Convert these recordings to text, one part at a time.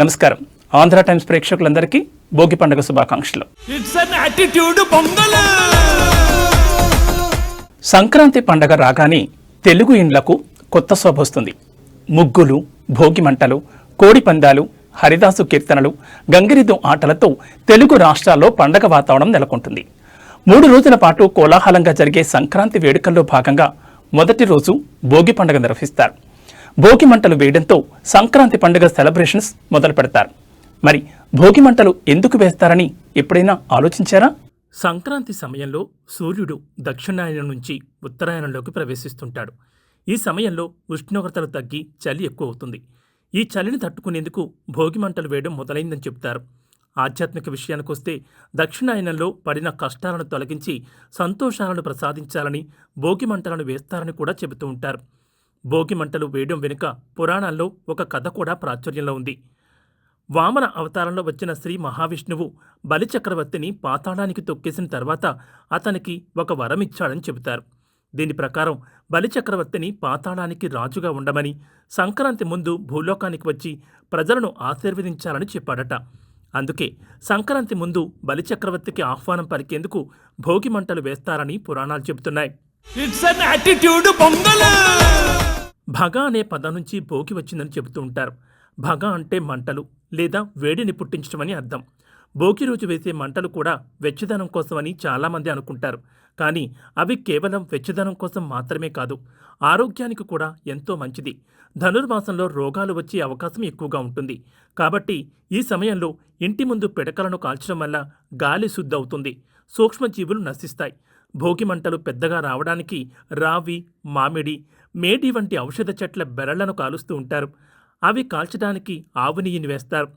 నమస్కారం. ఆంధ్ర టైమ్స్ ప్రేక్షకులందరికీ భోగి పండుగ శుభాకాంక్షలు. సంక్రాంతి పండుగ రాగానే తెలుగు ఇండ్లకు కొత్త శోభ వస్తుంది. ముగ్గులు, భోగి మంటలు, కోడి పందాలు, హరిదాసు కీర్తనలు, గంగిరెద్దు ఆటలతో తెలుగు రాష్ట్రాల్లో పండగ వాతావరణం నెలకొంటుంది. 3 రోజుల పాటు కోలాహలంగా జరిగే సంక్రాంతి వేడుకల్లో భాగంగా మొదటి రోజు భోగి పండుగ నిర్వహిస్తారు. భోగి మంటలు వేయడంతో సంక్రాంతి పండుగ సెలబ్రేషన్స్ మొదలు పెడతారు. మరి భోగి మంటలు ఎందుకు వేస్తారని ఎప్పుడైనా ఆలోచించారా? సంక్రాంతి సమయంలో సూర్యుడు దక్షిణాయనం నుంచి ఉత్తరాయణంలోకి ప్రవేశిస్తుంటాడు. ఈ సమయంలో ఉష్ణోగ్రతలు తగ్గి చలి ఎక్కువ అవుతుంది. ఈ చలిని తట్టుకునేందుకు భోగి మంటలు వేయడం మొదలైందని చెబుతారు. ఆధ్యాత్మిక విషయానికొస్తే దక్షిణాయనంలో పడిన కష్టాలను తొలగించి సంతోషాలను ప్రసాదించాలని భోగి మంటలను వేస్తారని కూడా చెబుతూ ఉంటారు. భోగి మంటలు వేయడం వెనుక పురాణాల్లో ఒక కథ కూడా ప్రాచుర్యంలో ఉంది. వామన అవతారంలో వచ్చిన శ్రీ మహావిష్ణువు బలిచక్రవర్తిని పాతాళానికి తొక్కేసిన తర్వాత అతనికి ఒక వరమిచ్చాడని చెబుతారు. దీని ప్రకారం బలిచక్రవర్తిని పాతాళానికి రాజుగా ఉండమని, సంక్రాంతి ముందు భూలోకానికి వచ్చి ప్రజలను ఆశీర్వదించాలని చెప్పాడట. అందుకే సంక్రాంతి ముందు బలిచక్రవర్తికి ఆహ్వానం పలికేందుకు భోగి మంటలు వేస్తారని పురాణాలు చెబుతున్నాయి. భగ అనే పదం నుంచి భోగి వచ్చిందని చెబుతూ ఉంటారు. భగ అంటే మంటలు లేదా వేడిని పుట్టించడమని అర్థం. భోగి రోజు వేసే మంటలు కూడా వెచ్చదనం కోసమని చాలామంది అనుకుంటారు. కానీ అవి కేవలం వెచ్చదనం కోసం మాత్రమే కాదు, ఆరోగ్యానికి కూడా ఎంతో మంచిది. ధనుర్మాసంలో రోగాలు వచ్చే అవకాశం ఎక్కువగా ఉంటుంది. కాబట్టి ఈ సమయంలో ఇంటి ముందు పిడకలను కాల్చడం వల్ల గాలి శుద్ధి అవుతుంది, సూక్ష్మజీవులు నశిస్తాయి. భోగి మంటలు పెద్దగా రావడానికి రావి, మామిడి, మేడి వంటి ఔషధ చెట్ల బెరళ్లను కాలుస్తూ ఉంటారు. అవి కాల్చడానికి ఆవు నెయ్యిని వేస్తారు.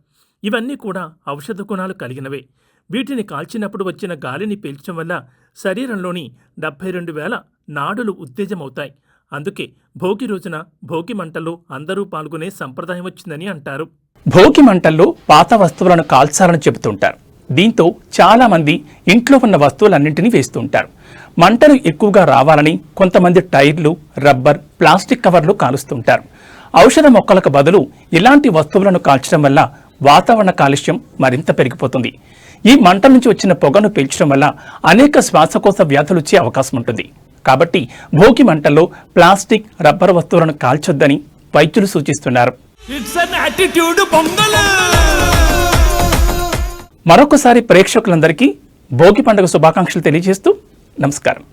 ఇవన్నీ కూడా ఔషధ గుణాలు కలిగినవే. వీటిని కాల్చినప్పుడు వచ్చిన గాలిని పీల్చడం వల్ల శరీరంలోని 72,000 నాడులు ఉత్తేజమవుతాయి. అందుకే భోగి రోజున భోగి మంటల్లో అందరూ పాల్గొనే సంప్రదాయం వచ్చిందని అంటారు. భోగి మంటల్లో పాత వస్తువులను కాల్చాలని చెబుతుంటారు. దీంతో చాలా మంది ఇంట్లో ఉన్న వస్తువులన్నింటినీ వేస్తూ ఉంటారు. మంటలు ఎక్కువగా రావాలని కొంతమంది టైర్లు, రబ్బర్, ప్లాస్టిక్ కవర్లు కాలుస్తుంటారు. ఔషధ మొక్కలకు బదులు ఇలాంటి వస్తువులను కాల్చడం వల్ల వాతావరణ కాలుష్యం మరింత పెరిగిపోతుంది. ఈ మంట నుంచి వచ్చిన పొగను పీల్చడం వల్ల అనేక శ్వాసకోశ వ్యాధులు వచ్చే అవకాశం ఉంటుంది. కాబట్టి భోగి మంటల్లో ప్లాస్టిక్, రబ్బర్ వస్తువులను కాల్చొద్దని వైద్యులు సూచిస్తున్నారు. మరొకసారి ప్రేక్షకులందరికీ భోగి పండుగ శుభాకాంక్షలు తెలియజేస్తూ నమస్కారం.